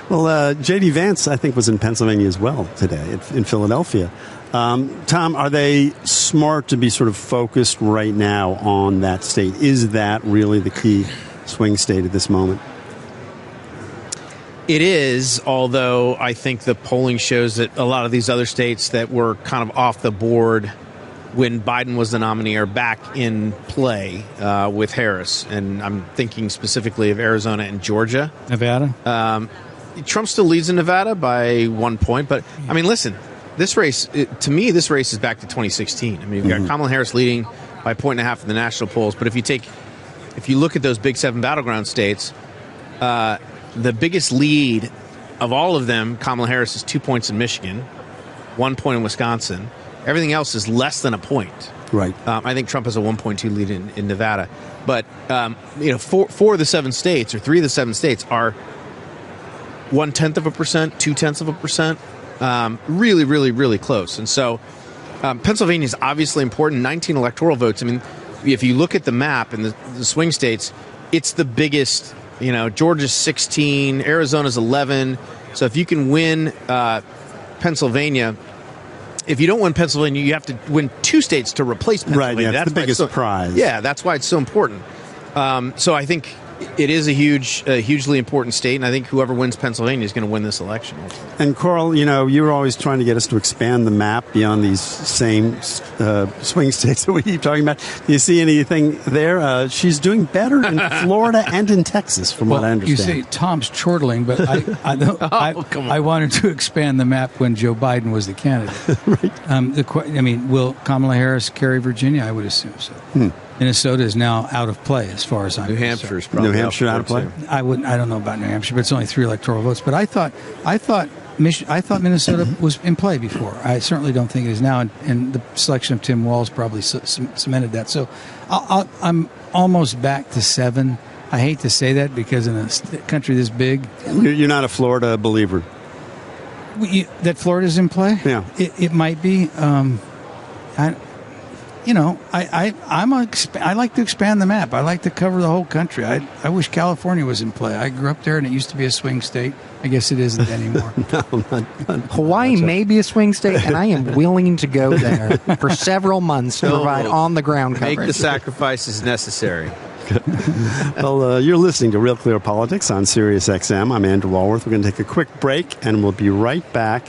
Well, J.D. Vance, I think, was in Pennsylvania as well today, in Philadelphia. Tom, are they smart to be sort of focused right now on that state? Is that really the key swing state at this moment? It is, although I think the polling shows that a lot of these other states that were kind of off the board when Biden was the nominee are back in play with Harris. And I'm thinking specifically of Arizona and Georgia. Nevada? Trump still leads in Nevada by 1 point. But, I mean, listen, this race, to me, this race is back to 2016. I mean, you've got Kamala Harris leading by 1.5 points in the national polls. But if you look at those big 7 battleground states, the biggest lead of all of them, Kamala Harris, is 2 points in Michigan, 1 point in Wisconsin. Everything else is less than a point. Right. I think Trump has a 1.2 lead in Nevada. But, 4 of the 7 states, or 3 of the 7 states, are 0.1%, 0.2%. Really, really, really close. And so Pennsylvania is obviously important. 19 electoral votes. I mean, if you look at the map and the swing states, it's the biggest. Georgia's 16, Arizona's 11. So if you can win Pennsylvania, if you don't win Pennsylvania, you have to win 2 states to replace Pennsylvania. Right, yeah, that's the biggest prize. Yeah, that's why it's so important. So I think it is a hugely important state, and I think whoever wins Pennsylvania is going to win this election. And Coral, you were always trying to get us to expand the map beyond these same swing states that we keep talking about. Do you see anything there? She's doing better in Florida and in Texas, from what I understand. You say Tom's chortling, but I wanted to expand the map when Joe Biden was the candidate. Right. Will Kamala Harris carry Virginia? I would assume so. Minnesota is now out of play, as far as I'm concerned. New Hampshire's probably out of play. I don't know about New Hampshire, but it's only 3 electoral votes. But I thought Minnesota was in play before. I certainly don't think it is now, and the selection of Tim Walz probably cemented that. So I'm almost back to 7. I hate to say that because in a country this big, you're not a Florida believer. That Florida's in play. Yeah, it might be. I like to expand the map. I like to cover the whole country. I wish California was in play. I grew up there, and it used to be a swing state. I guess it isn't anymore. No, not Hawaii may be a swing state, and I am willing to go there for several months to provide on-the-ground coverage. Make the sacrifices necessary. Well, you're listening to Real Clear Politics on Sirius XM. I'm Andrew Walworth. We're going to take a quick break, and we'll be right back.